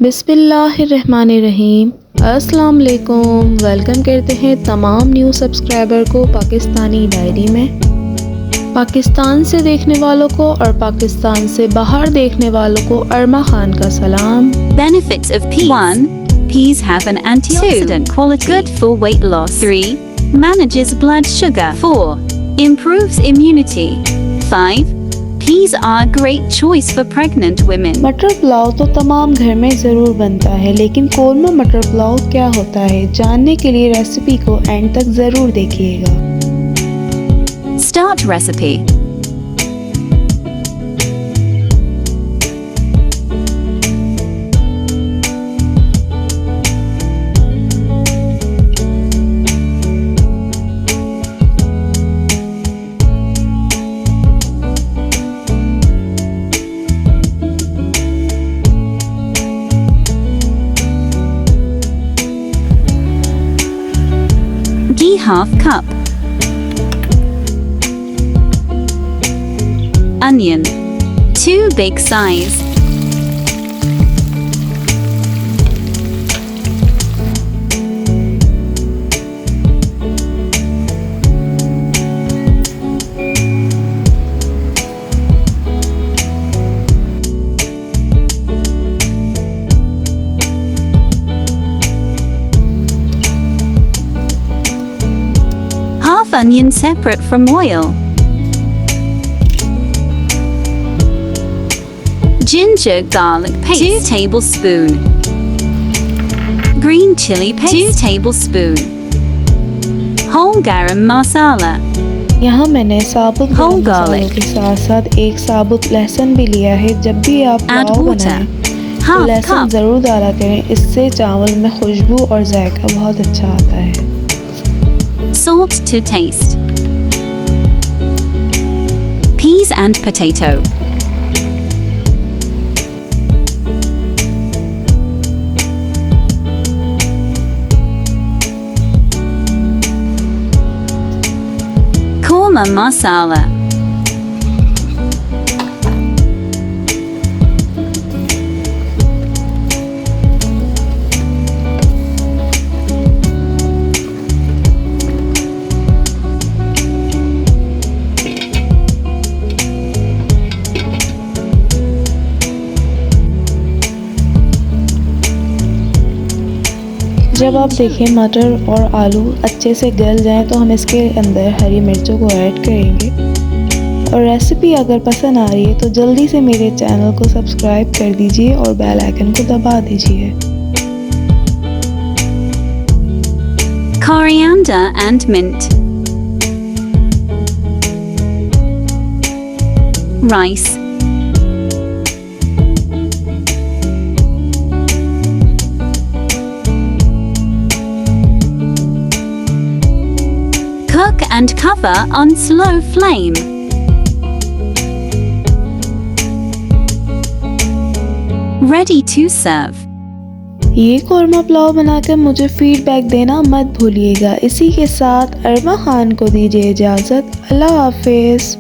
बिस्मिल्लाहिर्रहमानिर्रहीम। अस्सलाम वालेकुम। वेलकम करते हैं तमाम न्यू सब्सक्राइबर को पाकिस्तानी डायरी में। पाकिस्तान से देखने वालों को और पाकिस्तान से बाहर देखने वालों को अरमा खान का सलाम। Benefits of peas. 1. Peas have an antioxidant quality, good for weight loss. 3. Manages blood sugar. 4. Improves immunity. 5. Peas are a great choice for pregnant women. मटर पुलाव तो तमाम घर में ज़रूर बनता है, लेकिन कोरमा मटर पुलाव क्या होता है, जानने के लिए रेसिपी को एंड तक ज़रूर देखिएगा। Start recipe. Ghee ½ cup. Onion 2 big size. Half onion separate from oil. Ginger garlic paste 2 tablespoon. Green chili paste 2 tablespoon. Whole garam masala. यहाँ मैंने साबुत गरम Whole मसालों garlic. के साथ साथ एक साबुत लहसुन भी लिया है। जब भी आप Add पुलाव water. बनाएं तो Half लहसुन cup. ज़रूर डाला करें, इससे चावल में खुशबू और जायका बहुत अच्छा आता है। Salt to taste. Peas and potato. Qorma masala. जब आप देखें मटर और आलू अच्छे से गल जाएं तो हम इसके अंदर हरी मिर्चों को ऐड करेंगे। और रेसिपी अगर पसंद आ रही है तो जल्दी से मेरे चैनल को सब्सक्राइब कर दीजिए और बेल आइकन को दबा दीजिए। Coriander and mint. Rice. Cook and cover on slow flame. Ready to serve. ये कोरमा पुलाव बनाकर मुझे फीडबैक देना मत भूलिएगा। इसी के साथ अरमा खान को दीजिए इजाज़त। अल्लाह हाफिज़।